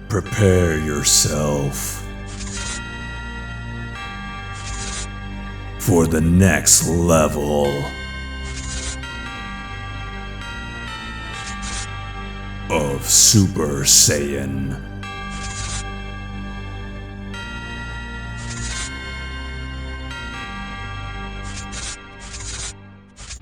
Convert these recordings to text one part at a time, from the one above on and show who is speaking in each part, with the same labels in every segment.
Speaker 1: Prepare yourself for the next level of Super Saiyan.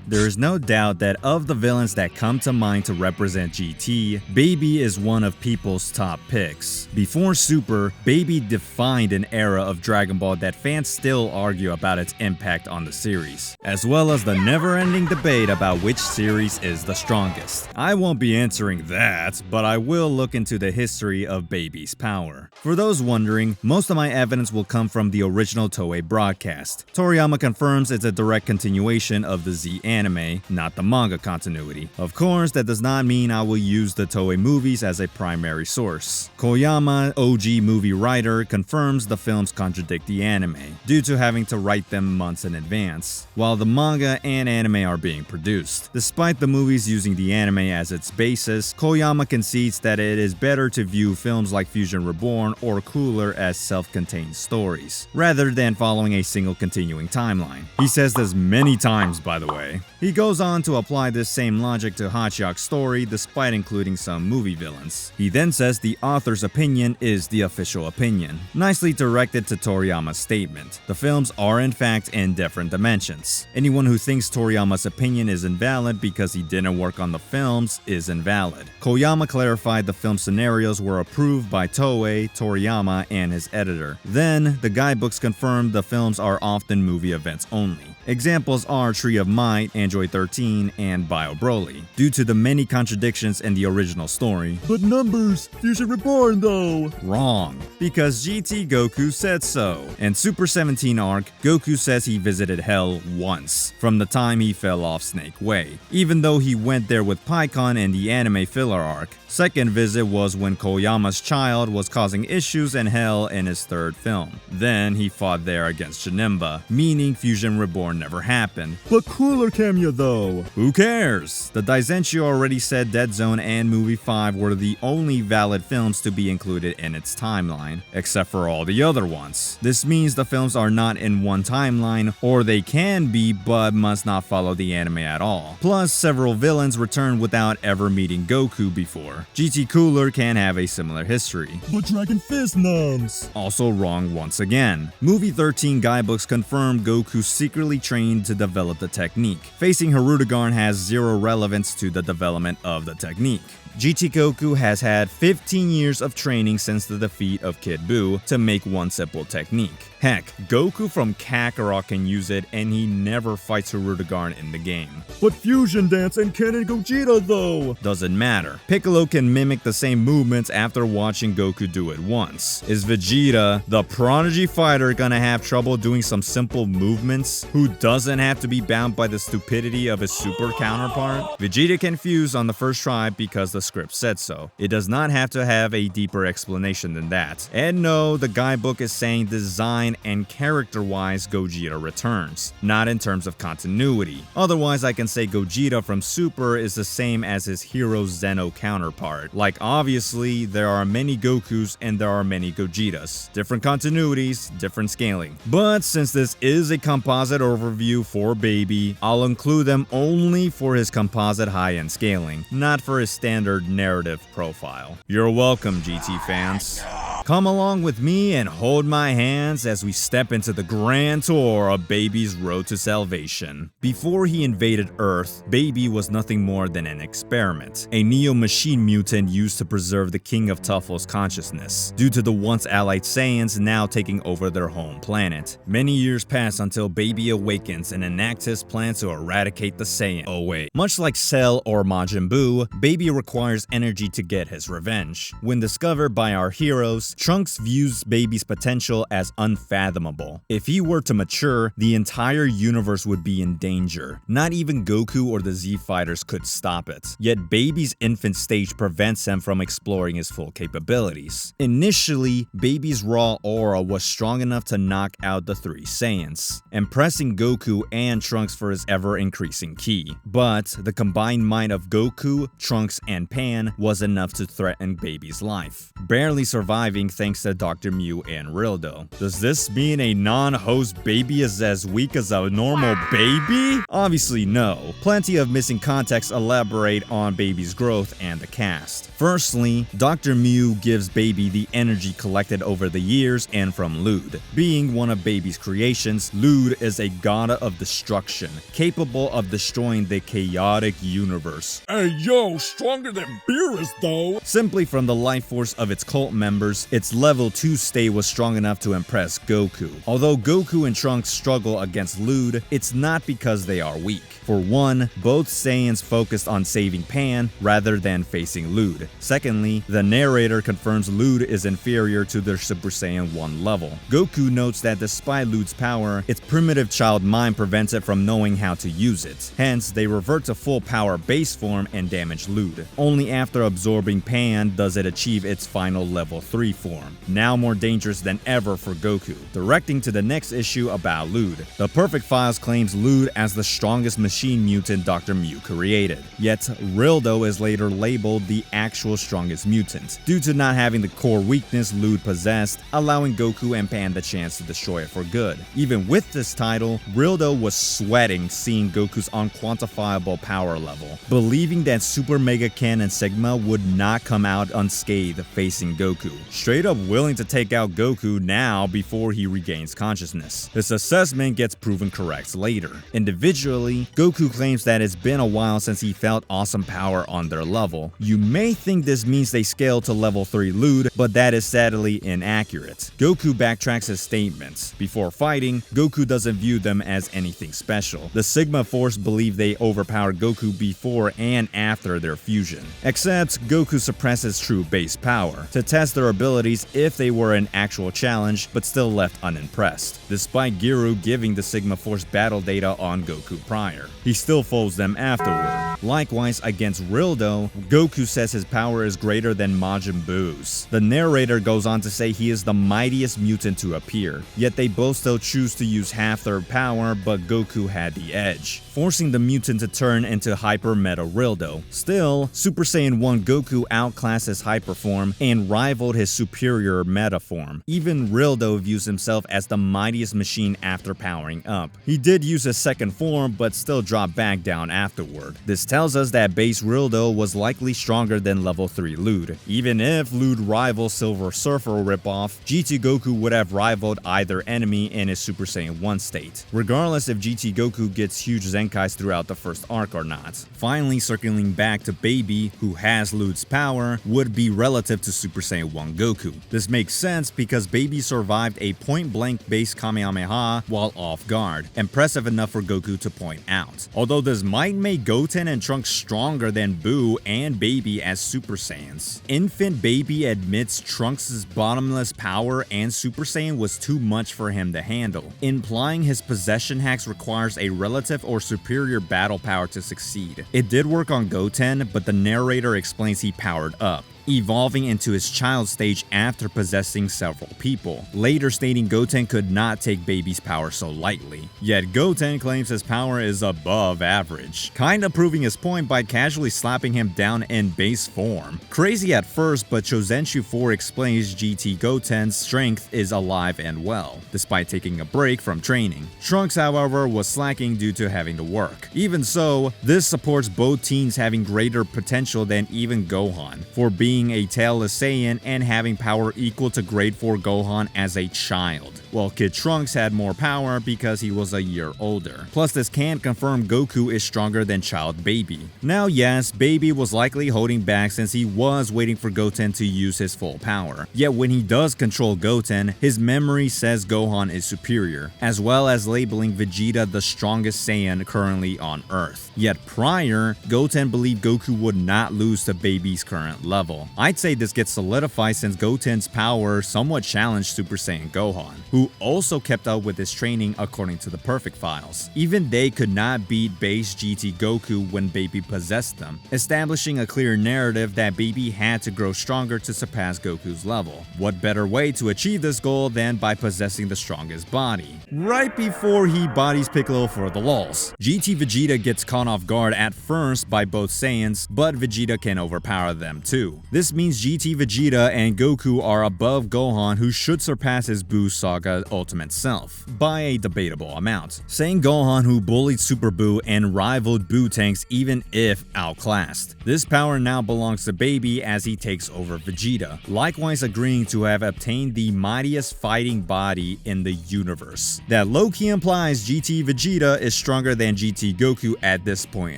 Speaker 2: There is no doubt that of the villains that come to mind to represent GT, Baby is one of people's top picks. Before Super, Baby defined an era of Dragon Ball that fans still argue about its impact on the series, as well as the never-ending debate about which series is the strongest. I won't be answering that, but I will look into the history of Baby's power. For those wondering, most of my evidence will come from the original Toei broadcast. Toriyama confirms it's a direct continuation of the Z anime, not the manga continuity. Of course, that does not mean I will use the Toei movies as a primary source. Koyama, OG movie writer, confirms the films contradict the anime, due to having to write them months in advance, while the manga and anime are being produced. Despite the movies using the anime as its basis, Koyama concedes that it is better to view films like Fusion Reborn or Cooler as self-contained stories, rather than following a single continuing timeline. He says this many times, by the way. He goes on to apply this same logic to Hachiya's story despite including some movie villains. He then says the author's opinion is the official opinion, nicely directed to Toriyama's statement. The films are in fact in different dimensions. Anyone who thinks Toriyama's opinion is invalid because he didn't work on the films is invalid. Koyama clarified the film scenarios were approved by Toei, Toriyama, and his editor. Then, the guidebooks confirmed the films are often movie events only. Examples are Tree of Might, Android 13, and Bio Broly, due to the many contradictions in the original story. But numbers, Fusion Reborn though! Wrong, because GT Goku said so. In Super 17 arc, Goku says he visited Hell once, from the time he fell off Snake Way, even though he went there with Pikkon in the anime filler arc. Second visit was when Koyama's child was causing issues in Hell in his third film. Then he fought there against Janemba, meaning Fusion Reborn never happened. But Cooler cameo though! Who cares? The Daizenshuu already said Dead Zone and Movie 5 were the only valid films to be included in its timeline, except for all the other ones. This means the films are not in one timeline, or they can be but must not follow the anime at all. Plus, several villains returned without ever meeting Goku before. GT Cooler can have a similar history. But Dragon Fist nuns! Also wrong once again. Movie 13 guidebooks confirm Goku secretly trained to develop the technique. Facing Hirudegarn has zero relevance to the development of the technique. GT Goku has had 15 years of training since the defeat of Kid Buu to make one simple technique. Heck, Goku from Kakarot can use it and he never fights Hirudegarn in the game. But Fusion Dance and Ken and Gogeta though! Doesn't matter. Piccolo can mimic the same movements after watching Goku do it once. Is Vegeta, the prodigy fighter, gonna have trouble doing some simple movements who doesn't have to be bound by the stupidity of his super counterpart? Vegeta can fuse on the first try because the script said so. It does not have to have a deeper explanation than that. And no, the guidebook is saying design and character-wise Gogeta returns, not in terms of continuity. Otherwise, I can say Gogeta from Super is the same as his hero Zeno counterpart. Like, obviously, there are many Gokus and there are many Gogetas. Different continuities, different scaling. But since this is a composite overview for Baby, I'll include them only for his composite high-end scaling, not for his standard narrative profile. You're welcome, GT fans. Come along with me and hold my hands as we step into the grand tour of Baby's road to salvation. Before he invaded Earth, Baby was nothing more than an experiment, a neo-machine mutant used to preserve the King of Tuffle's consciousness, due to the once allied Saiyans now taking over their home planet. Many years pass until Baby awakens and enacts his plan to eradicate the Saiyan. Oh wait, much like Cell or Majin Buu, Baby requires energy to get his revenge. When discovered by our heroes, years, Trunks views Baby's potential as unfathomable. If he were to mature, the entire universe would be in danger. Not even Goku or the Z Fighters could stop it. Yet Baby's infant stage prevents him from exploring his full capabilities. Initially, Baby's raw aura was strong enough to knock out the 3 Saiyans, impressing Goku and Trunks for his ever-increasing ki. But the combined might of Goku, Trunks, and Pan was enough to threaten Baby's life, barely surviving thanks to Dr. Mew and Rildo. Does this mean a non-host Baby is as weak as a normal baby? Obviously no. Plenty of missing context elaborate on Baby's growth and the cast. Firstly, Dr. Mew gives Baby the energy collected over the years and from Lude. Being one of Baby's creations, Lude is a god of destruction, capable of destroying the chaotic universe.
Speaker 3: Hey yo, stronger than Beerus though!
Speaker 2: Simply from the life force of its cult members, its level 2 state was strong enough to impress Goku. Although Goku and Trunks struggle against Lude, it's not because they are weak. For one, both Saiyans focused on saving Pan rather than facing Lude. Secondly, the narrator confirms Lude is inferior to their Super Saiyan 1 level. Goku notes that despite Lude's power, its primitive child mind prevents it from knowing how to use it. Hence, they revert to full power base form and damage Lude. Only after absorbing Pan does it achieve its final level 3 form, now more dangerous than ever for Goku. Directing to the next issue about Lude, the Perfect Files claims Lude as the strongest machine mutant Dr. Mew created. Yet, Rildo is later labeled the actual strongest mutant, due to not having the core weakness Lude possessed, allowing Goku and Pan the chance to destroy it for good. Even with this title, Rildo was sweating seeing Goku's unquantifiable power level, believing that Super Mega Canon Sigma would not come out unscathed facing Goku, straight up willing to take out Goku now before he regains consciousness. This assessment gets proven correct later. Individually, Goku claims that it's been a while since he felt awesome power on their level. You may think this means they scaled to level 3 Lude, but that is sadly inaccurate. Goku backtracks his statements. Before fighting, Goku doesn't view them as anything special. The Sigma Force believe they overpowered Goku before and after their fusion. Except, Goku suppresses true base power to test their abilities if they were an actual challenge, but still left unimpressed, despite Giru giving the Sigma Force battle data on Goku prior. He still folds them afterward. Likewise, against Rildo, Goku says his power is greater than Majin Buu's. The narrator goes on to say he is the mightiest mutant to appear, yet they both still choose to use half their power, but Goku had the edge, forcing the mutant to turn into Hyper Meta Rildo. Still, Super Saiyan 1 Goku outclassed his Hyper form and rivaled his superior Meta form. Even Rildo views himself as the mightiest machine after powering up. He did use his second form, but still dropped back down afterward. This tells us that base Rildo was likely stronger than level 3 Lude. Even if Lude rivals Silver Surfer ripoff, GT Goku would have rivaled either enemy in his Super Saiyan 1 state, regardless if GT Goku gets huge Zenkais throughout the first arc or not. Finally, circling back to Baby, who has Lude's power, would be relative to Super Saiyan 1 Goku. This makes sense because Baby survived a point-blank base Kamehameha while off guard, impressive enough for Goku to point out. Although this might make Goten and Trunks stronger than Buu and Baby as Super Saiyans. Infant Baby admits Trunks' bottomless power and Super Saiyan was too much for him to handle, implying his possession hacks requires a relative or superior battle power to succeed. It did work on Goten, but the narrator explains he powered up, evolving into his child stage after possessing several people, later stating Goten could not take Baby's power so lightly. Yet Goten claims his power is above average, kinda proving his point by casually slapping him down in base form. Crazy at first, but Chozenshu 4 explains GT Goten's strength is alive and well, despite taking a break from training. Trunks, however, was slacking due to having to work. Even so, this supports both teens having greater potential than even Gohan, for being a tailless Saiyan and having power equal to grade 4 Gohan as a child, while Kid Trunks had more power because he was a year older. Plus, this can confirm Goku is stronger than child Baby. Now yes, Baby was likely holding back since he was waiting for Goten to use his full power. Yet when he does control Goten, his memory says Gohan is superior, as well as labeling Vegeta the strongest Saiyan currently on Earth. Yet prior, Goten believed Goku would not lose to Baby's current level. level. I'd say this gets solidified since Goten's power somewhat challenged Super Saiyan Gohan, who also kept up with his training according to the Perfect Files. Even they could not beat base GT Goku when Baby possessed them, establishing a clear narrative that Baby had to grow stronger to surpass Goku's level. What better way to achieve this goal than by possessing the strongest body? Right before he bodies Piccolo for the lulz, GT Vegeta gets caught off guard at first by both Saiyans, but Vegeta can overpower them too. This means GT Vegeta and Goku are above Gohan, who should surpass his Buu Saga ultimate self by a debatable amount, saying Gohan who bullied Super Buu and rivaled Buu tanks even if outclassed. This power now belongs to Baby as he takes over Vegeta, likewise agreeing to have obtained the mightiest fighting body in the universe. That low-key implies GT Vegeta is stronger than GT Goku at this point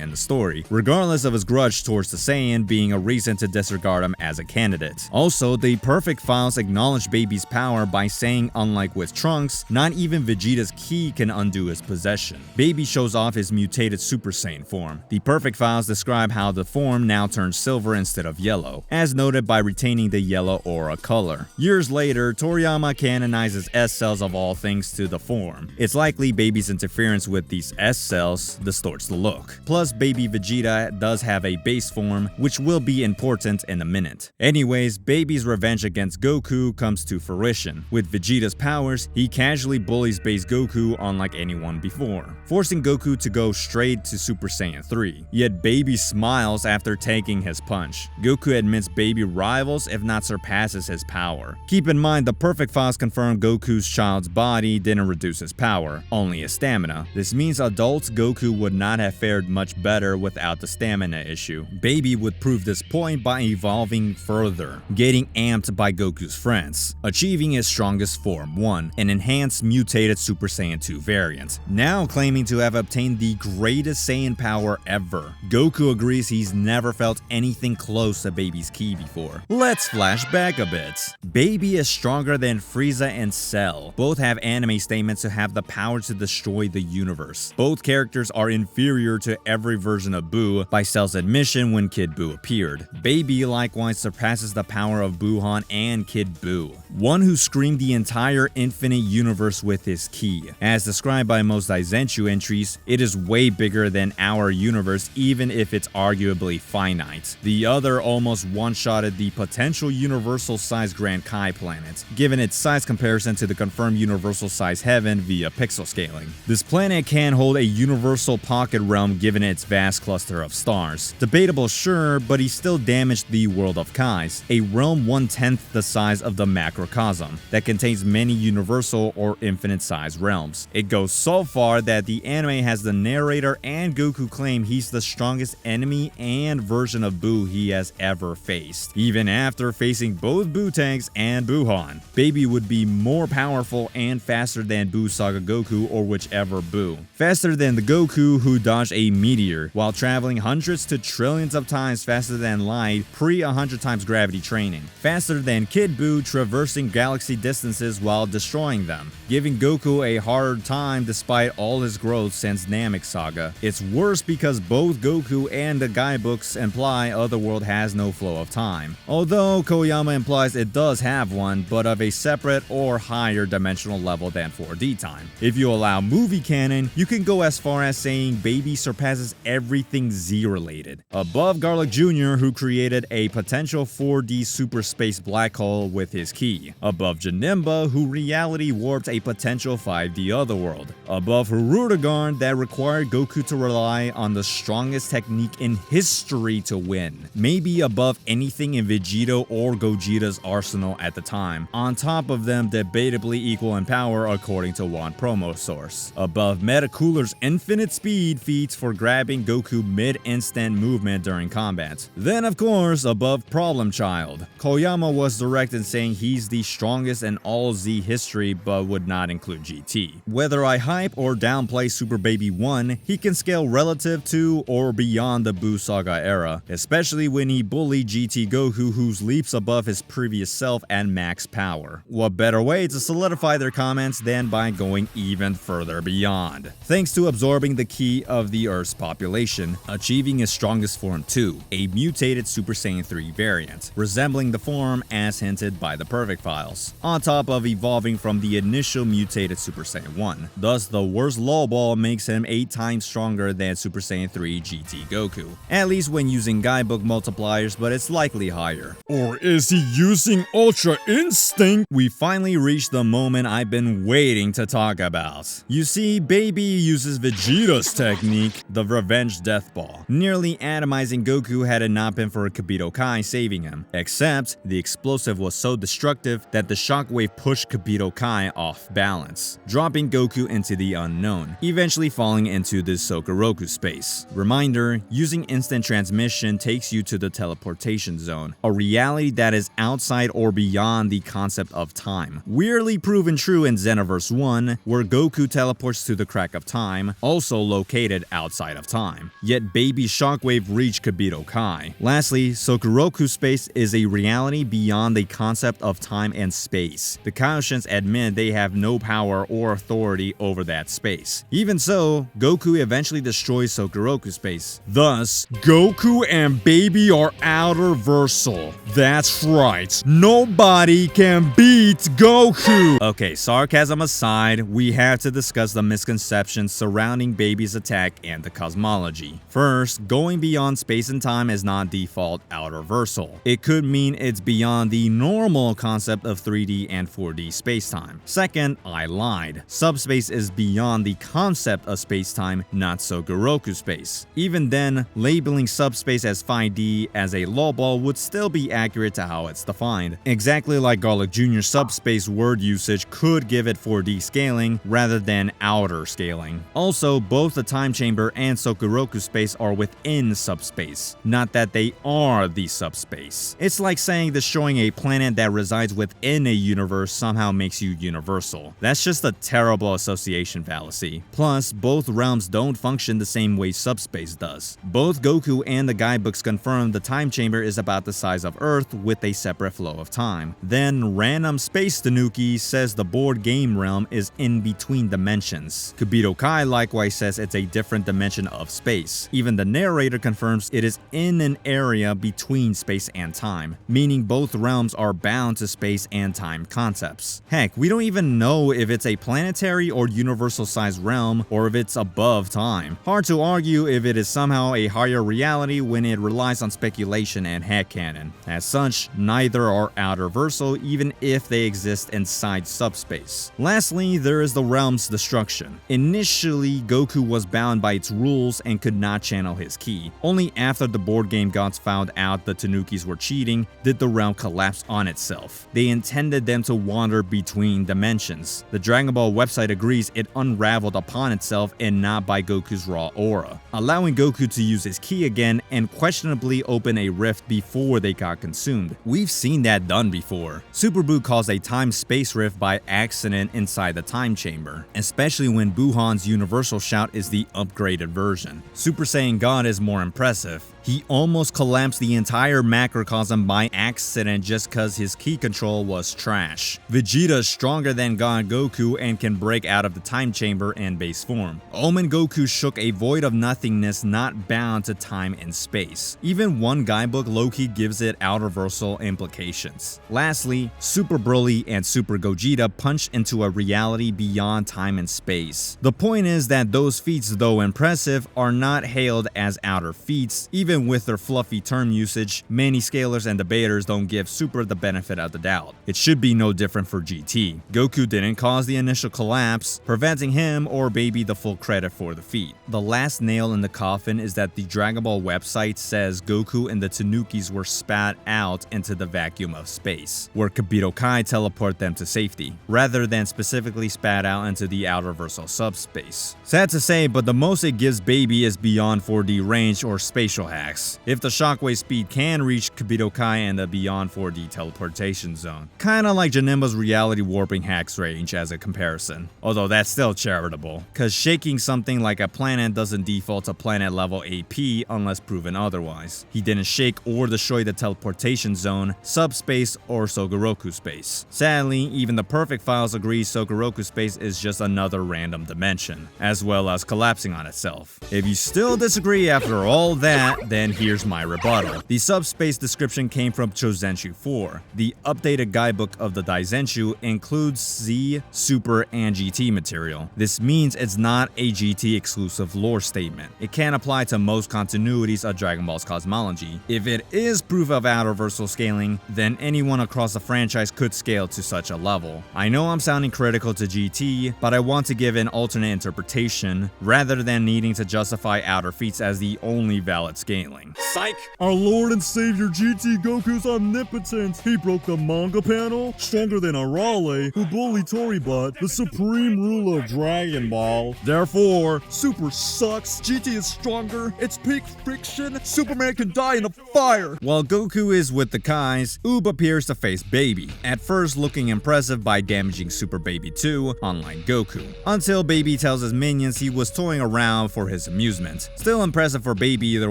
Speaker 2: in the story, regardless of his grudge towards the Saiyan being a reason to disregard him as a candidate. Also, the Perfect Files acknowledge Baby's power by saying, unlike with Trunks, not even Vegeta's ki can undo his possession. Baby shows off his mutated Super Saiyan form. The Perfect Files describe how the form now turns silver instead of yellow, as noted by retaining the yellow aura color. Years later, Toriyama canonizes S cells of all things to the form. It's likely Baby's interference with these S cells distorts the look. Plus, Baby Vegeta does have a base form, which will be important in a minute. Anyways, Baby's revenge against Goku comes to fruition. With Vegeta's powers, he casually bullies base Goku unlike anyone before, forcing Goku to go straight to Super Saiyan 3. Yet Baby smiles after taking his punch. Goku admits Baby rivals if not surpasses his power. Keep in mind the Perfect Files confirm Goku's child's body didn't reduce his power, only his stamina. This means adult Goku would not have fared much better without the stamina issue. Baby would prove this point by evolving further, getting amped by Goku's friends, achieving his strongest form 1, an enhanced mutated Super Saiyan 2 variant, now claiming to have obtained the greatest Saiyan power ever. Goku agrees he's never felt anything close to Baby's ki before. Let's flash back a bit. Baby is stronger than Frieza and Cell. Both have anime statements to have the power to destroy the universe. Both characters are inferior to every version of Buu by Cell's admission when Kid Buu appeared. Baby likewise surpasses the power of Buuhan and Kid Buu, one who screamed the entire infinite universe with his ki. As described by most Daizenshuu entries, it is way bigger than our universe even if it's arguably finite. The other almost one-shotted the potential universal size Grand Kai planet, given its size comparison to the confirmed universal size heaven via pixel scaling. This planet can hold a universal pocket realm given its vast cluster of stars. Debatable sure, but he still damaged the world of Kais, a realm 1/10 the size of the macrocosm, that contains many universal or infinite size realms. It goes so far that the anime has the narrator and Goku claim he's the strongest enemy and version of Buu he has ever faced, even after facing both Buu tanks and Buuhan. Baby would be more powerful and faster than Buu Saga Goku or whichever Buu. Faster than the Goku who dodged a meteor while traveling hundreds to trillions of times faster than light pre 100 times gravity training. Faster than Kid Buu traversing galaxy distances while destroying them, giving Goku a hard time despite all his growth since Namek Saga. It's worse because both Goku and the Guidebooks imply Otherworld has no flow of time, although Koyama implies it does have one, but of a separate or higher dimensional level than 4D time. If you allow movie canon, you can go as far as saying Baby surpasses everything Z-related, above Garlic Jr., who created a potential 4D super space black hole with his ki, above Janemba, who reality warped a potential 5D Otherworld, above Hirudegarn that required Goku to rely on the strongest technique in history to win, maybe above anything in Vegeta or Gogeta's arsenal at the time, on top of them debatably equal in power according to one promo source, above Metacooler's infinite speed feats for grabbing Goku mid-instant movement during combat. Then of course above Problem Child. Koyama was direct in saying he's is the strongest in all Z history but would not include GT. Whether I hype or downplay Super Baby 1, he can scale relative to or beyond the Buu Saga era, especially when he bullied GT Goku, whose leaps above his previous self and max power. What better way to solidify their comments than by going even further beyond? Thanks to absorbing the ki of the Earth's population, achieving his strongest form too, a mutated Super Saiyan 3 variant, resembling the form as hinted by the Perfect Files, on top of evolving from the initial mutated Super Saiyan 1. Thus, the worst lowball makes him 8 times stronger than Super Saiyan 3 GT Goku, at least when using guidebook multipliers, but it's likely higher.
Speaker 3: Or is he using Ultra Instinct?
Speaker 2: We finally reached the moment I've been waiting to talk about. You see, Baby uses Vegeta's technique, the Revenge Death Ball, nearly atomizing Goku had it not been for Kibito Kai saving him, except the explosive was so destructive that the shockwave pushed Kibito Kai off balance, dropping Goku into the unknown, eventually falling into the Sugoroku space. Reminder, using instant transmission takes you to the teleportation zone, a reality that is outside or beyond the concept of time. Weirdly proven true in Xenoverse 1, where Goku teleports to the crack of time, also located outside of time. Yet Baby's shockwave reached Kibito Kai. Lastly, Sugoroku space is a reality beyond the concept of time and space. The Kaioshins admit they have no power or authority over that space. Even so, Goku eventually destroys Sugoroku space. Thus, Goku and Baby are outerversal. That's right, nobody can beat Goku! Okay, sarcasm aside, we have to discuss the misconceptions surrounding Baby's attack and the cosmology. First, going beyond space and time is not default outerversal. It could mean it's beyond the normal concept of 3D and 4D spacetime. Second, I lied. Subspace is beyond the concept of spacetime, not Sugoroku space. Even then, labeling subspace as 5D as a lowball would still be accurate to how it's defined. Exactly like Garlic Jr. subspace word usage could give it 4D scaling rather than outer scaling. Also, both the time chamber and Sugoroku space are within subspace, not that they are the subspace. It's like saying destroying a planet that resides within a universe somehow makes you universal. That's just a terrible association fallacy. Plus, both realms don't function the same way subspace does. Both Goku and the guidebooks confirm the time chamber is about the size of Earth with a separate flow of time. Then, random Space Tanuki says the board game realm is in between dimensions. Kibito Kai likewise says it's a different dimension of space. Even the narrator confirms it is in an area between space and time, meaning both realms are bound to space and time concepts. Heck, we don't even know if it's a planetary or universal sized realm or if it's above time. Hard to argue if it is somehow a higher reality when it relies on speculation and headcanon. As such, neither are outerversal even if they exist inside subspace. Lastly, there is the realm's destruction. Initially, Goku was bound by its rules and could not channel his ki. Only after the board game gods found out the Tanukis were cheating did the realm collapse on itself. They intended them to wander between dimensions. The Dragon Ball website agrees it unraveled upon itself and not by Goku's raw aura, allowing Goku to use his ki again and questionably open a rift before they got consumed. We've seen that done before. Super Buu caused a time-space rift by accident inside the time chamber, especially when Buhan's universal shout is the upgraded version. Super Saiyan God is more impressive. He almost collapsed the entire macrocosm by accident just cause his ki control was trash. Vegeta is stronger than God Goku and can break out of the time chamber in base form. Omen Goku shook a void of nothingness not bound to time and space. Even one guidebook low-key gives it outerversal implications. Lastly, Super Broly and Super Gogeta punched into a reality beyond time and space. The point is that those feats, though impressive, are not hailed as outer feats. Even with their fluffy term usage, many scalers and debaters don't give Super the benefit of the doubt. It should be no different for GT. Goku didn't cause the initial collapse, preventing him or Baby the full credit for the feat. The last nail in the coffin is that the Dragon Ball website says Goku and the Tanukis were spat out into the vacuum of space, where Kibito Kai teleport them to safety, rather than specifically spat out into the outerversal subspace. Sad to say, but the most it gives Baby is beyond 4D range or spatial hack. attacks. If the shockwave speed can reach Kabutokai and the Beyond 4D teleportation zone. Kinda like Janemba's reality warping hacks range as a comparison. Although that's still charitable, cause shaking something like a planet doesn't default to planet level AP unless proven otherwise. He didn't shake or destroy the teleportation zone, subspace, or Sugoroku space. Sadly, even the perfect files agree Sugoroku space is just another random dimension, as well as collapsing on itself. If you still disagree after all that, then here's my rebuttal. The subspace description came from Chozenshu 4. The updated guidebook of the Daizenshu includes Z, Super, and GT material. This means it's not a GT exclusive lore statement. It can apply to most continuities of Dragon Ball's cosmology. If it is proof of outerversal scaling, then anyone across the franchise could scale to such a level. I know I'm sounding critical to GT, but I want to give an alternate interpretation, rather than needing to justify outer feats as the only valid scaling.
Speaker 3: Psych! Our Lord and Savior GT Goku's omnipotent. He broke the manga panel, stronger than Arale, who bullied Toribut, the supreme ruler of Dragon Ball. Therefore, Super sucks, GT is stronger, it's peak friction, Superman can die in a fire!
Speaker 2: While Goku is with the Kais, Oob appears to face Baby, at first looking impressive by damaging Super Baby 2, unlike Goku, until Baby tells his minions he was toying around for his amusement. Still impressive for Baby either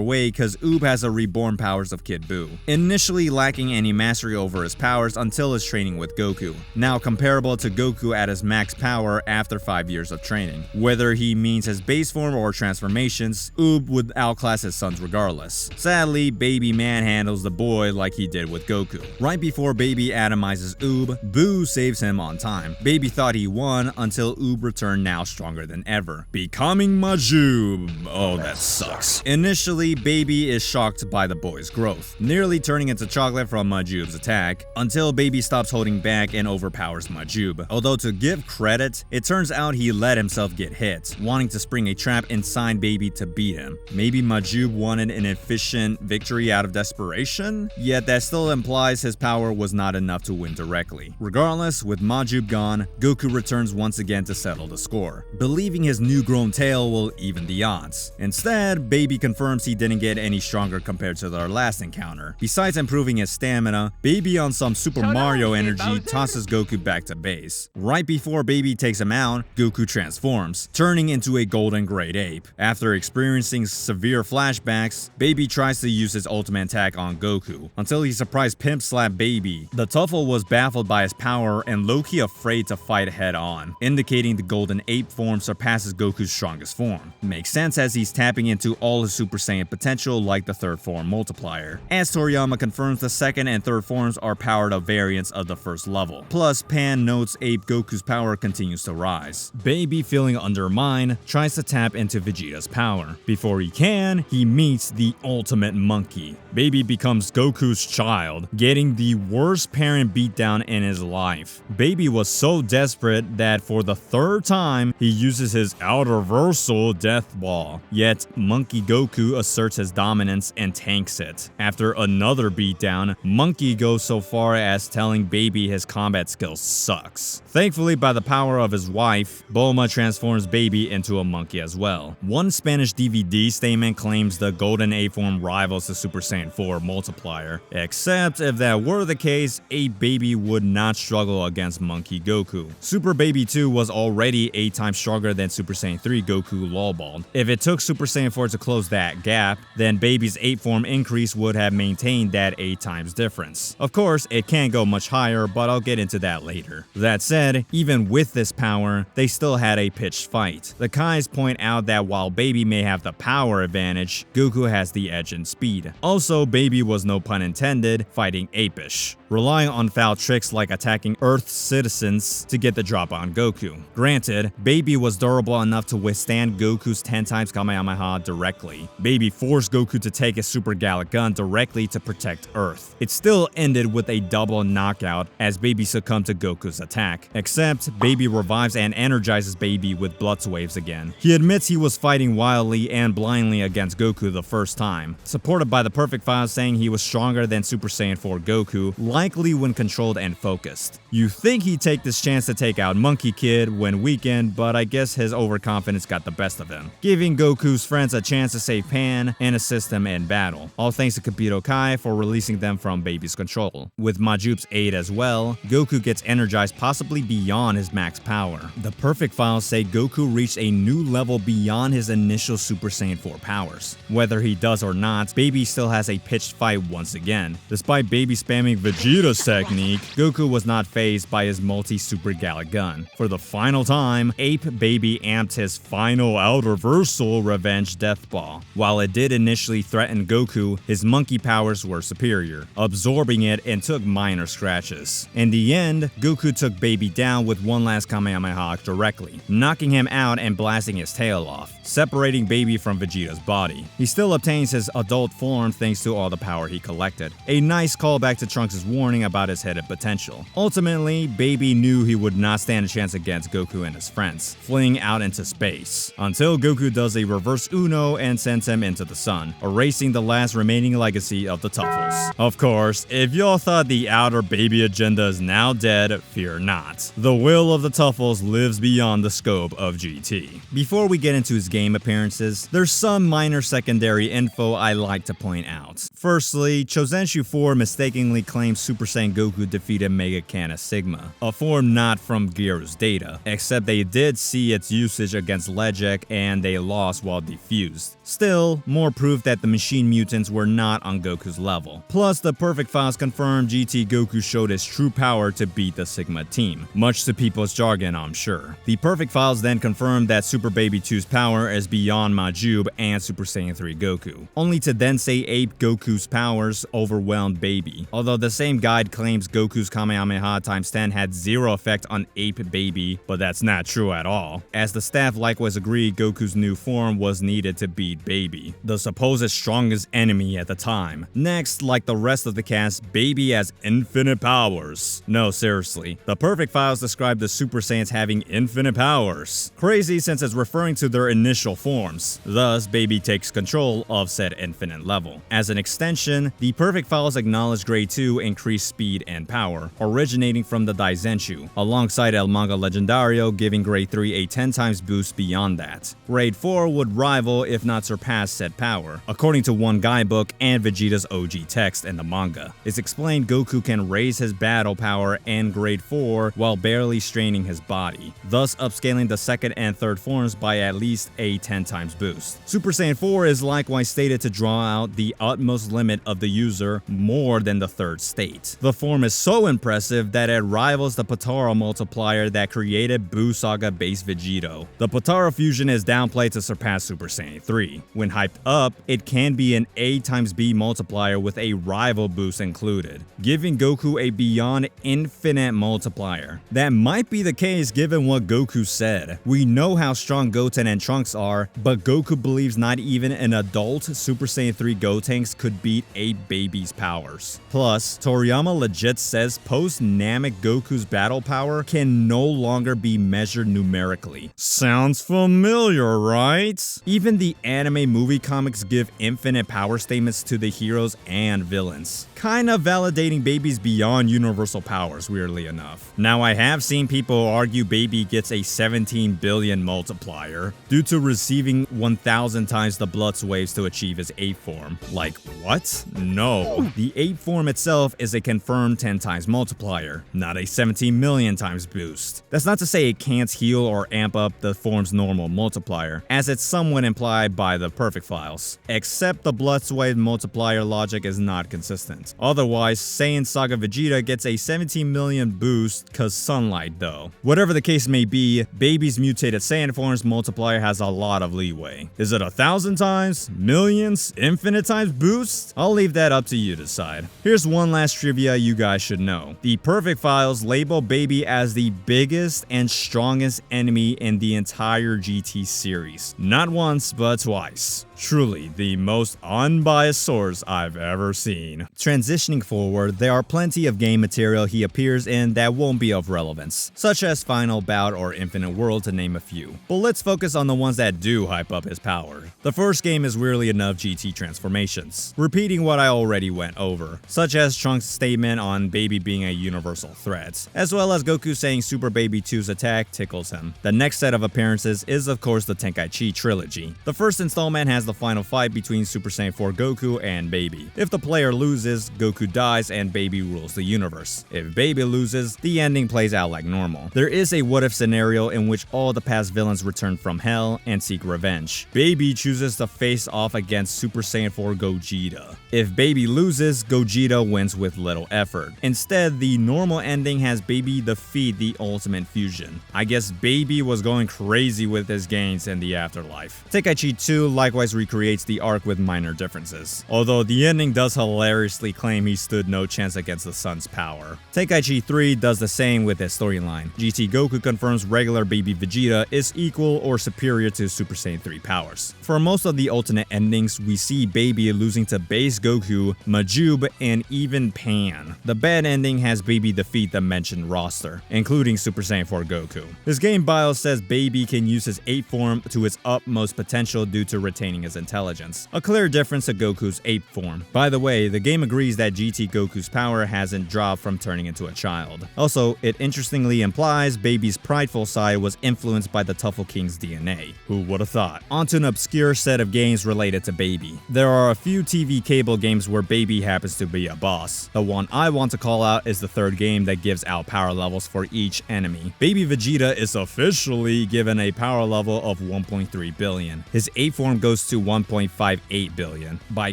Speaker 2: way, cause Oob has the reborn powers of Kid Buu, initially lacking any mastery over his powers until his training with Goku, now comparable to Goku at his max power after 5 years of training. Whether he means his base form or transformations, Oob would outclass his sons regardless. Sadly, Baby manhandles the boy like he did with Goku. Right before Baby atomizes Oob, Buu saves him on time. Baby thought he won until Oob returned now stronger than ever, becoming Majub. Oh, that sucks. Initially, Baby is shocked by the boy's growth, nearly turning into chocolate from Majub's attack, until Baby stops holding back and overpowers Majub. Although to give credit, it turns out he let himself get hit, wanting to spring a trap inside Baby to beat him. Maybe Majub wanted an efficient victory out of desperation? Yet that still implies his power was not enough to win directly. Regardless, with Majub gone, Goku returns once again to settle the score, believing his new grown tail will even the odds. Instead, Baby confirms he didn't get any stronger compared to their last encounter. Besides improving his stamina, Baby on some Super Mario energy tosses Goku back to base. Right before Baby takes him out, Goku transforms, turning into a golden great ape. After experiencing severe flashbacks, Baby tries to use his ultimate attack on Goku, until he surprise pimp slap Baby. The Tuffle was baffled by his power and low-key afraid to fight head on, indicating the golden ape form surpasses Goku's strongest form. Makes sense as he's tapping into all his Super Saiyan potential like the third form multiplier. As Toriyama confirms, the second and third forms are powered up variants of the first level. Plus, Pan notes Ape Goku's power continues to rise. Baby, feeling undermined, tries to tap into Vegeta's power. Before he can, he meets the ultimate monkey. Baby becomes Goku's child, getting the worst parent beatdown in his life. Baby was so desperate that for the third time, he uses his outerversal death ball. Yet, Monkey Goku asserts his dominance and tanks it. After another beatdown, Monkey goes so far as telling Baby his combat skill sucks. Thankfully, by the power of his wife, Bulma transforms Baby into a monkey as well. One Spanish DVD statement claims the Golden Ape form rivals the Super Saiyan 4 multiplier, except if that were the case, Ape Baby would not struggle against Monkey Goku. Super Baby 2 was already 8 times stronger than Super Saiyan 3 Goku lolballed. If it took Super Saiyan 4 to close that gap, then Baby's 8 form increase would have maintained that 8 times difference. Of course, it can't go much higher, but I'll get into that later. That said, even with this power, they still had a pitched fight. The Kais point out that while Baby may have the power advantage, Goku has the edge in speed. Also, Baby was, no pun intended, fighting apish, relying on foul tricks like attacking Earth's citizens to get the drop on Goku. Granted, Baby was durable enough to withstand Goku's 10 times Kamehameha directly. Baby forced Goku to take his Super Gallic Gun directly to protect Earth. It still ended with a double knockout as Baby succumbed to Goku's attack, except Baby revives and energizes Baby with Blood Waves again. He admits he was fighting wildly and blindly against Goku the first time, supported by the perfect file saying he was stronger than Super Saiyan 4 Goku, likely when controlled and focused. You think he'd take this chance to take out Monkey Kid when weakened, but I guess his overconfidence got the best of him, giving Goku's friends a chance to save Pan and assist him in battle, all thanks to Kabito Kai for releasing them from Baby's control. With Majube's aid as well, Goku gets energized possibly beyond his max power. The perfect files say Goku reached a new level beyond his initial Super Saiyan 4 powers. Whether he does or not, Baby still has a pitched fight once again. Despite Baby spamming Vegeta's technique, Goku was not fazed by his multi-super Gallic gun. For the final time, Ape Baby amped his final out-reversal revenge death ball. While it did initially threaten Goku, his monkey powers were superior, absorbing it and took minor scratches. In the end, Goku took Baby down with one last Kamehameha directly, knocking him out and blasting his tail off, separating Baby from Vegeta's body. He still obtains his adult form thanks to all the power he collected. A nice callback to Trunks' warning about his hidden potential. Ultimately, Baby knew he would not stand a chance against Goku and his friends, fleeing out into space, until Goku does a reverse Uno and sends him into the sun, erasing the last remaining legacy of the Tuffles. Of course, if y'all thought the outer Baby agenda is now dead, fear not. The will of the Tuffles lives beyond the scope of GT. Before we get into his game appearances, there's some minor secondary info I like to point out. Firstly, Chosenshu 4 mistakenly claims Super Saiyan Goku defeated Mega Kana Sigma, a form not from Giru's data, except they did see its usage against Legic and they lost while defused. Still, more proof that the machine mutants were not on Goku's level. Plus, the perfect files confirm GT Goku showed his true power to beat the Sigma team, much to people's jargon I'm sure. The perfect files then confirmed that Super Baby 2's power is beyond Majube and Super Saiyan 3 Goku, only to then say Ape Goku's powers overwhelmed Baby, although the same guide claims Goku's Kamehameha times 10 had zero effect on Ape Baby, but that's not true at all, as the staff likewise agreed Goku's new form was needed to beat Baby, the supposed strongest enemy at the time. Next, like the rest of the cast, Baby has infinite powers. No, seriously, the perfect files describe the Super Saiyans having infinite powers. Crazy since it's referring to their initial forms, thus Baby takes control of said infinite level. As an extension, the perfect files acknowledge Grade 2 increased speed and power, originating from the Daizenshu, alongside El Manga Legendario giving Grade 3 a 10 times boost beyond that. Grade 4 would rival if not surpass said power, according to one guidebook and Vegeta's OG text in the manga. It's explained Goku can raise his battle power in Grade 4 while barely straining his body, thus upscaling the second and third forms by at least a 10 times boost. Super Saiyan 4 is likewise stated to draw out the utmost limit of the user more than the third state. The form is so impressive that it rivals the Potara multiplier that created Buu Saga base Vegito. The Potara fusion is downplayed to surpass Super Saiyan 3. When hyped up, it can be an A times B multiplier with a rival boost included, giving Goku a beyond infinite multiplier. That might be the case given what Goku said. We know how strong Goten and Trunks are, but Goku believes not even an adult Super Saiyan 3 Gotenks could beat Ape Baby's powers. Plus, Toriyama legit says post-Namek Goku's battle power can no longer be measured numerically. Sounds familiar, right? Even the anime movie comics give infinite power statements to the heroes and villains, kinda validating Baby's beyond universal powers, weirdly enough. Now, I have seen people argue Baby gets a 17 billion multiplier due to receiving 1000 times the Blood's waves to achieve his ape form. Like, what? No. The ape form itself is a confirmed 10 times multiplier, not a 17 million times boost. That's not to say it can't heal or amp up the form's normal multiplier, as it's somewhat implied by the perfect files, except the Blood's wave multiplier logic is not consistent. Otherwise, Saiyan Saga Vegeta gets a 17 million boost cause sunlight though. Whatever the case may be, Baby's mutated Saiyan form's multiplier has a lot of leeway. Is it 1000 times? Millions? Infinite times boost? I'll leave that up to you to decide. Here's one last trivia you guys should know. The perfect files label Baby as the biggest and strongest enemy in the entire GT series. Not once, but twice. Truly the most unbiased source I've ever seen. Transitioning forward, there are plenty of game material he appears in that won't be of relevance, such as Final Bout or Infinite World to name a few. But let's focus on the ones that do hype up his power. The first game is weirdly enough GT transformations, repeating what I already went over, such as Trunks' statement on Baby being a universal threat, as well as Goku saying Super Baby 2's attack tickles him. The next set of appearances is of course the Tenkaichi trilogy. The first installment has the final fight between Super Saiyan 4 Goku and Baby. If the player loses, Goku dies and Baby rules the universe. If Baby loses, the ending plays out like normal. There is a what-if scenario in which all the past villains return from hell and seek revenge. Baby chooses to face off against Super Saiyan 4 Gogeta. If Baby loses, Gogeta wins with little effort. Instead, the normal ending has Baby defeat the Ultimate Fusion. I guess Baby was going crazy with his gains in the afterlife. Tenkaichi 2 likewise recreates the arc with minor differences, although the ending does hilariously claim he stood no chance against the sun's power. Tenkaichi 3 does the same with his storyline. GT Goku confirms regular Baby Vegeta is equal or superior to Super Saiyan 3 powers. For most of the alternate endings, we see Baby losing to Base Goku, Majube, and even Pan. The bad ending has Baby defeat the mentioned roster, including Super Saiyan 4 Goku. His game bio says Baby can use his 8th form to its utmost potential due to retaining his intelligence, a clear difference to Goku's 8th form. By the way, the game agrees that GT Goku's power hasn't dropped from turning into a child. Also, it interestingly implies Baby's prideful side was influenced by the Tuffle King's DNA. Who would have thought? Onto an obscure set of games related to Baby. There are a few TV cable games where Baby happens to be a boss. The one I want to call out is the third game that gives out power levels for each enemy. Baby Vegeta is officially given a power level of 1.3 billion. His 8th form goes to 1.58 billion. By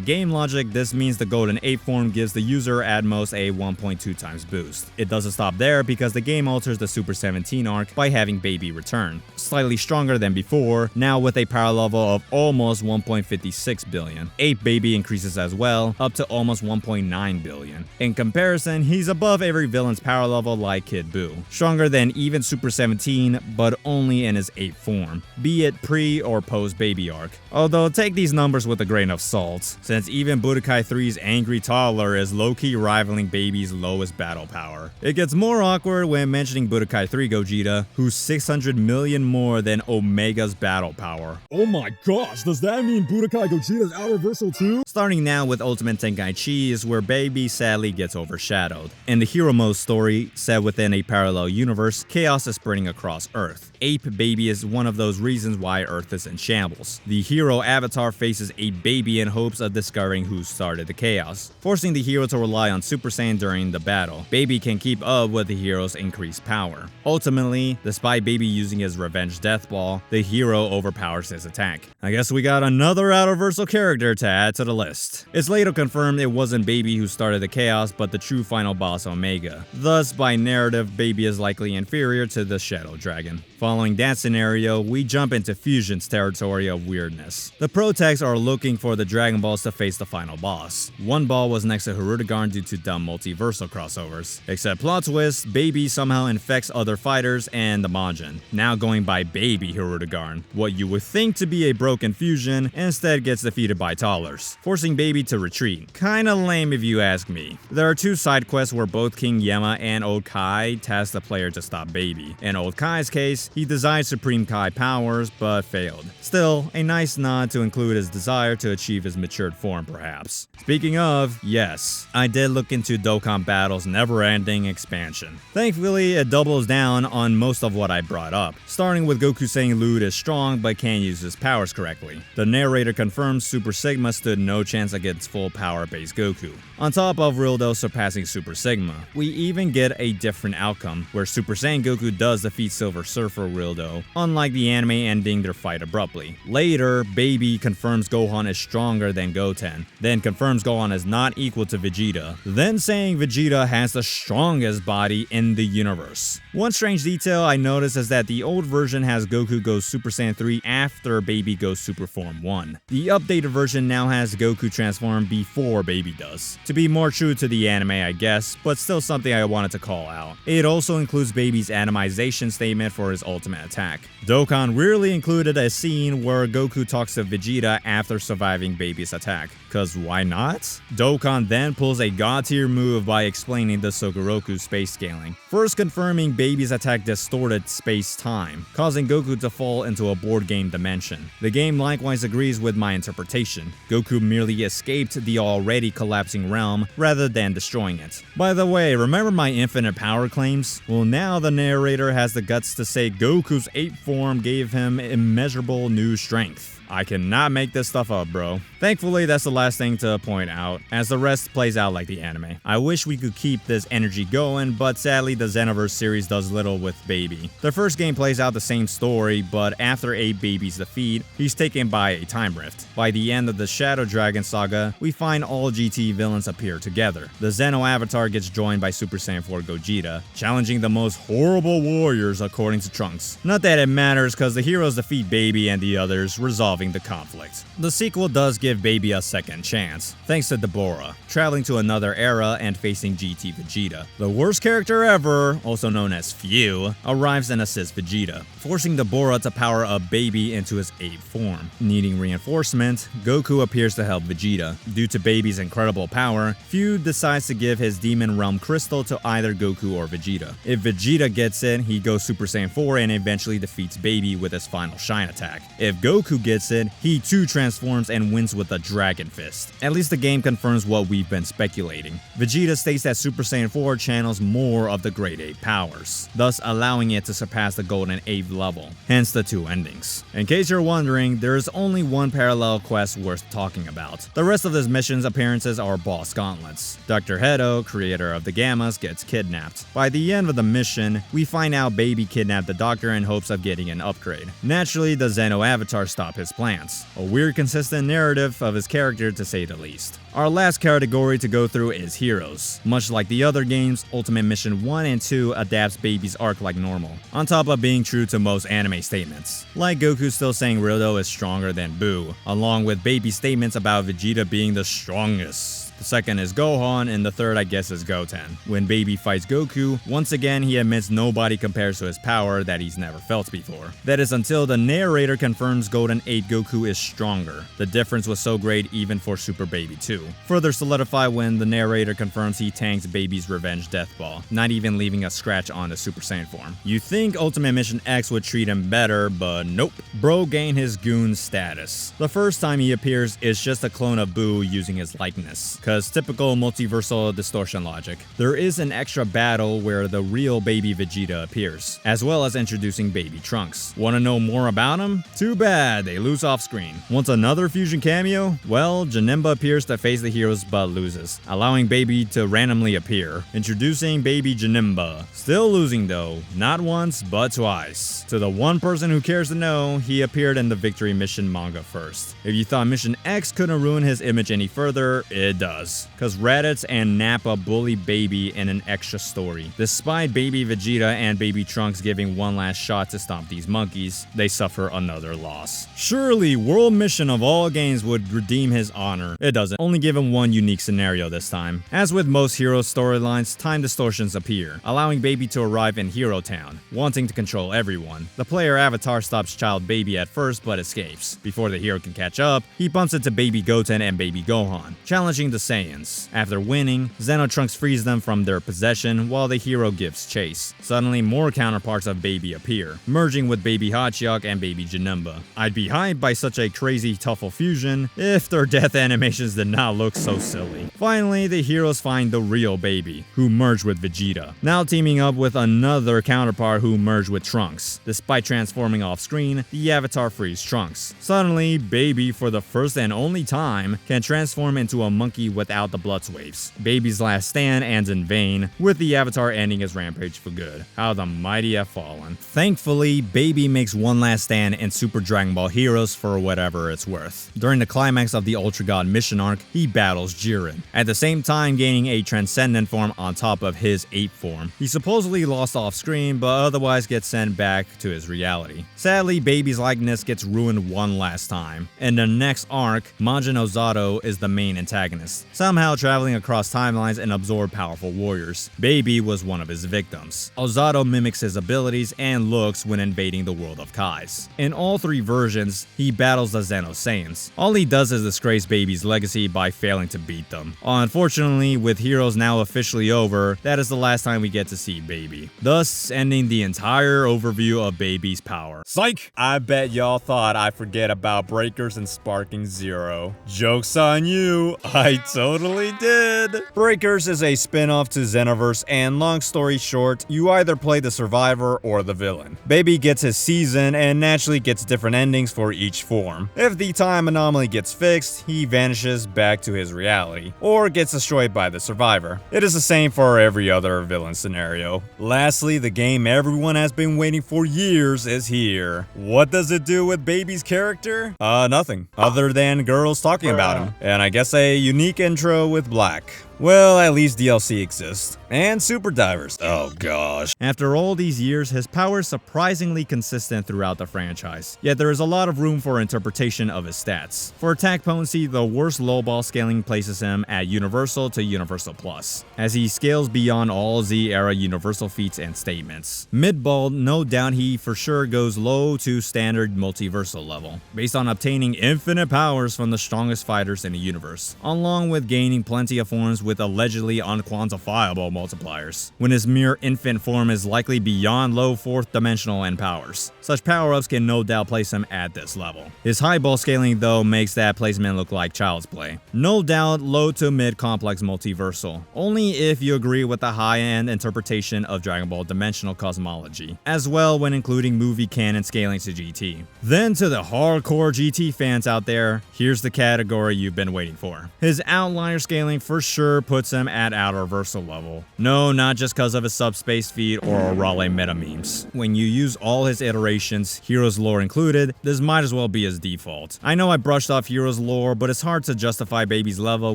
Speaker 2: game logic, this means the golden 8th form gives the user at most a 1.2 times boost. It doesn't stop there because the game alters the Super 17 arc by having Baby return. Slightly stronger than before, now with a power level of almost 1.56 billion. 8 Baby increases as well, up to almost 1.9 billion. In comparison, he's above every villain's power level like Kid Buu. Stronger than even Super 17, but only in his 8th form, be it pre or post Baby arc. Although take these numbers with a grain of salt, since even Budokai 3's angry toddler is low-key rivaling Baby's lowest battle power. It gets more awkward when mentioning Budokai 3 Gogeta, who's 600 million more than Omega's battle power.
Speaker 3: Oh my gosh, does that mean Budokai Gogeta's out reversal too?
Speaker 2: Starting now with Ultimate Tenkaichi is where Baby sadly gets overshadowed. In the hero mode story, set within a parallel universe, chaos is spreading across Earth. Ape Baby is one of those reasons why Earth is in shambles. The hero avatar faces a baby in hopes of discovering who started the chaos, forcing the hero to rely on Super Saiyan during the battle. Baby can keep up with the hero's increased power. Ultimately, despite Baby using his revenge death ball, the hero overpowers his attack. I guess we got another out-reversal character to add to the list. It's later confirmed it wasn't Baby who started the chaos, but the true final boss Omega. Thus, by narrative, Baby is likely inferior to the Shadow Dragon. Following that scenario, we jump into Fusion's territory of weirdness. The Protex are looking for the Dragon Balls to face the final boss. One ball was next to Hirudegarn due to dumb multiversal crossovers. Except plot twist, Baby somehow infects other fighters and the Majin, now going by Baby Hirudegarn. What you would think to be a broken Fusion instead gets defeated by toddlers, forcing Baby to retreat. Kinda lame if you ask me. There are two side quests where both King Yema and Old Kai task the player to stop Baby. In Old Kai's case, he desired Supreme Kai powers, but failed. Still, a nice nod to include his desire to achieve his matured form, perhaps. Speaking of, yes, I did look into Dokkan Battle's never-ending expansion. Thankfully, it doubles down on most of what I brought up, starting with Goku saying Lute is strong but can't use his powers correctly. The narrator confirms Super Sigma stood no chance against full power-based Goku, on top of Rildo surpassing Super Sigma. We even get a different outcome, where Super Saiyan Goku does defeat Silver Surfer Rildo, unlike the anime ending their fight abruptly. Later, Baby confirms Gohan is stronger than Goten, then confirms Gohan is not equal to Vegeta, then saying Vegeta has the strongest body in the universe. One strange detail I noticed is that the old version has Goku go Super Saiyan 3 after Baby goes Super Form 1. The updated version now has Goku transform before Baby does. To be more true to the anime, I guess, but still something I wanted to call out. It also includes Baby's atomization statement for his ultimate attack. Dokkan rarely included a scene where Goku talks to Vegeta after surviving Baby's attack, cause why not? Dokkan then pulls a god tier move by explaining the Sugoroku space scaling, first confirming Baby's attack distorted space-time, causing Goku to fall into a board game dimension. The game likewise agrees with my interpretation. Goku merely escaped the already collapsing realm rather than destroying it. By the way, remember my infinite power claims? Well, now the narrator has the guts to say Goku's 8th form gave him immeasurable new strength. I can not make this stuff up, bro. Thankfully, that's the last thing to point out, as the rest plays out like the anime. I wish we could keep this energy going, but sadly the Xenoverse series does little with Baby. The first game plays out the same story, but after 8 Baby's defeat, he's taken by a time rift. By the end of the Shadow Dragon saga, we find all GT villains appear together. The Xeno avatar gets joined by Super Saiyan 4 Gogeta, challenging the most horrible warriors according to Trunks. Not that it matters, cause the heroes defeat Baby and the others, resolving the conflict. The sequel does give Baby a second chance, thanks to Deborah, traveling to another era and facing GT Vegeta. The worst character ever, also known as Few, arrives and assists Vegeta, forcing Deborah to power up Baby into his 8th form. Needing reinforcement, Goku appears to help Vegeta. Due to Baby's incredible power, Few decides to give his Demon Realm Crystal to either Goku or Vegeta. If Vegeta gets it, he goes Super Saiyan 4 and eventually defeats Baby with his final Shine attack. If Goku gets it, he too transforms and wins with a Dragon Fist. At least the game confirms what we've been speculating. Vegeta states that Super Saiyan 4 channels more of the Great 8 powers, thus allowing it to surpass the Golden 8th level, hence the 2 endings. In case you're wondering, there is only one parallel quest worth talking about. The rest of this mission's appearances are boss gauntlets. Dr. Hedo, creator of the Gammas, gets kidnapped. By the end of the mission, we find out Baby kidnapped the Doctor in hopes of getting an upgrade. Naturally, the Xeno avatar stop his plans. A weird consistent narrative of his character to say the least. Our last category to go through is heroes. Much like the other games, Ultimate Mission 1 and 2 adapts Baby's arc like normal, on top of being true to most anime statements. Like Goku still saying Ryodo is stronger than Buu, along with Baby's statements about Vegeta being the strongest. The second is Gohan, and the third I guess is Goten. When Baby fights Goku, once again he admits nobody compares to his power that he's never felt before. That is until the narrator confirms Golden 8 Goku is stronger. The difference was so great even for Super Baby 2. Further solidified when the narrator confirms he tanks Baby's revenge death ball, not even leaving a scratch on the Super Saiyan form. You think Ultimate Mission X would treat him better, but nope. Bro gained his goon status. The first time he appears is just a clone of Buu using his likeness. Cause typical multiversal distortion logic. There is an extra battle where the real Baby Vegeta appears, as well as introducing Baby Trunks. Wanna know more about him? Too bad, they lose off screen. Want another fusion cameo? Well, Janemba appears to face the heroes but loses, allowing Baby to randomly appear. Introducing Baby Janemba. Still losing though, not once but twice. To the one person who cares to know, he appeared in the Victory Mission manga first. If you thought Mission X couldn't ruin his image any further, it does. Cause Raditz and Nappa bully Baby in an extra story. Despite Baby Vegeta and Baby Trunks giving one last shot to stop these monkeys, they suffer another loss. Surely, World Mission of all games would redeem his honor. It doesn't, only give him one unique scenario this time. As with most hero storylines, time distortions appear, allowing Baby to arrive in Hero Town, wanting to control everyone. The player avatar stops child Baby at first but escapes. Before the hero can catch up, he bumps into Baby Goten and Baby Gohan, challenging the Saiyans. After winning, Xeno Trunks frees them from their possession while the hero gives chase. Suddenly, more counterparts of Baby appear, merging with Baby Hachiok and Baby Janemba. I'd be hyped by such a crazy Tuffle fusion if their death animations did not look so silly. Finally, the heroes find the real Baby, who merged with Vegeta, now teaming up with another counterpart who merged with Trunks. Despite transforming off screen, the avatar frees Trunks. Suddenly, Baby, for the first and only time, can transform into a monkey without the blood waves. Baby's last stand ends in vain, with the avatar ending his rampage for good. How the mighty have fallen. Thankfully, Baby makes one last stand in Super Dragon Ball Heroes for whatever it's worth. During the climax of the Ultra God mission arc, he battles Jiren, at the same time gaining a transcendent form on top of his 8th form. He supposedly lost off screen, but otherwise gets sent back to his reality. Sadly, Baby's likeness gets ruined one last time. In the next arc, Majin Ozato is the main antagonist, somehow traveling across timelines and absorb powerful warriors. Baby was one of his victims. Ozato mimics his abilities and looks when invading the world of Kais. In all 3 versions, he battles the Xeno Saiyans. All he does is disgrace Baby's legacy by failing to beat them. Unfortunately, with Heroes now officially over, that is the last time we get to see Baby, thus ending the entire overview of Baby's power. Psych! I bet y'all thought I forget about Breakers and Sparking Zero. Joke's on you, I totally did. Breakers is a spin-off to Xenoverse, and long story short, you either play the survivor or the villain. Baby gets his season and naturally gets different endings for each form. If the time anomaly gets fixed, he vanishes back to his reality, or gets destroyed by the survivor. It is the same for every other villain scenario. Lastly, the game everyone has been waiting for years is here. What does it do with Baby's character? Nothing, other than girls talking about him, and I guess a unique intro with Black. Well, at least DLC exists. And super divers. Oh gosh. After all these years, his power is surprisingly consistent throughout the franchise. Yet there is a lot of room for interpretation of his stats. For attack potency, the worst lowball scaling places him at Universal to Universal Plus, as he scales beyond all Z-era Universal feats and statements. Mid-ball, no doubt he for sure goes low to standard multiversal level, based on obtaining infinite powers from the strongest fighters in the universe, along with gaining plenty of forms with allegedly unquantifiable multipliers, when his mere infant form is likely beyond low 4th dimensional end powers. Such power-ups can no doubt place him at this level. His high ball scaling though makes that placement look like child's play. No doubt low to mid complex multiversal, only if you agree with the high-end interpretation of Dragon Ball dimensional cosmology, as well when including movie canon scaling to GT. Then to the hardcore GT fans out there, here's the category you've been waiting for. His outlier scaling for sure puts him at outerversal level. No, not just because of his subspace feed or Raleigh meta memes. When you use all his iterations, Heroes lore included, this might as well be his default. I know I brushed off Heroes lore, but it's hard to justify Baby's level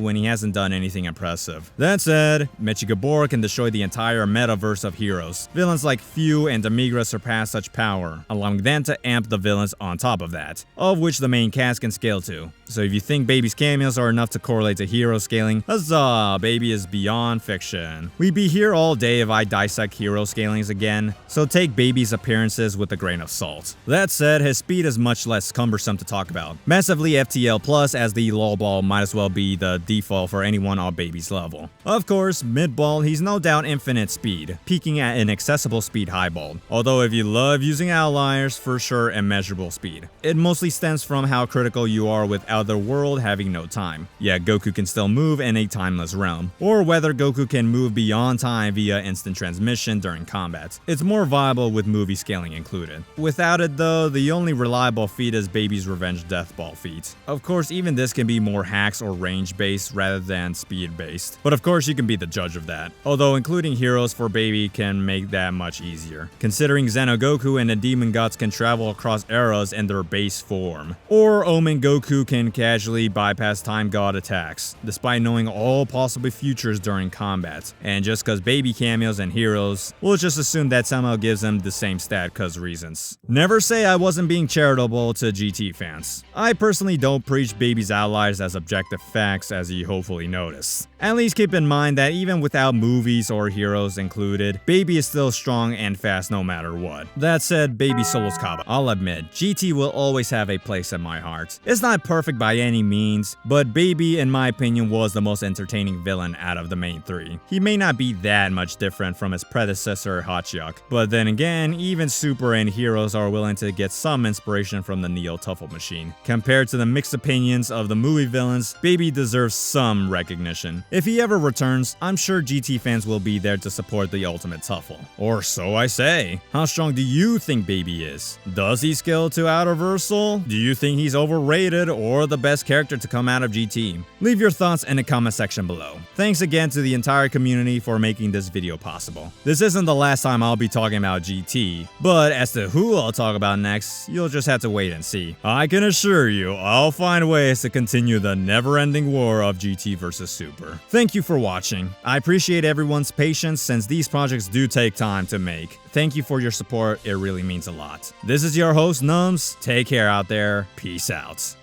Speaker 2: when he hasn't done anything impressive. That said, Mechigabora can destroy the entire metaverse of heroes. Villains like Few and Demigra surpass such power, allowing them to amp the villains on top of that, of which the main cast can scale to. So if you think Baby's cameos are enough to correlate to hero scaling, huzzah, Baby is beyond fiction. We'd be here all day if I dissect hero scalings again, so take Baby's appearances with a grain of salt. That said, his speed is much less cumbersome to talk about. Massively FTL plus, as the low ball might as well be the default for anyone on Baby's level. Of course, mid ball, he's no doubt infinite speed, peaking at an accessible speed high ball. Although if you love using outliers, for sure immeasurable speed. It mostly stems from how critical you are with Otherworld having no time. Yet Goku can still move in a timeless realm, or whether Goku can move beyond time via instant transmission during combat. It's more viable with movie scaling included. Without it though, the only reliable feat is Baby's Revenge Death Ball feat. Of course, even this can be more hacks or range based rather than speed based, but of course you can be the judge of that. Although including heroes for Baby can make that much easier, considering Xenogoku and the Demon Gods can travel across eras in their base form. Or Omen Goku can casually bypass Time God attacks, despite knowing all possible futures during combat. And just cause Baby cameos and heroes, we'll just assume that somehow gives them the same stat cause reasons. Never say I wasn't being charitable to GT fans. I personally don't preach Baby's outliers as objective facts, as you hopefully noticed. At least keep in mind that even without movies or heroes included, Baby is still strong and fast no matter what. That said, Baby solos Kaba. I'll admit, GT will always have a place in my heart. It's not perfect by any means, but Baby in my opinion was the most entertaining villain out of the main three. He may not be that much different from his predecessor Hachiyak, but then again, even Super and Heroes are willing to get some inspiration from the Neo Tuffle machine. Compared to the mixed opinions of the movie villains, Baby deserves some recognition. If he ever returns, I'm sure GT fans will be there to support the ultimate Tuffle. Or so I say. How strong do you think Baby is? Does he scale to outerversal? Do you think he's overrated or the best character to come out of GT? Leave your thoughts in the comment section below. Thanks again to the entire community for making this video possible. This isn't the last time I'll be talking about GT, but as to who I'll talk about next, you'll just have to wait and see. I can assure you, I'll find ways to continue the never-ending war of GT versus Super. Thank you for watching. I appreciate everyone's patience since these projects do take time to make. Thank you for your support, it really means a lot. This is your host, Nums. Take care out there. Peace out.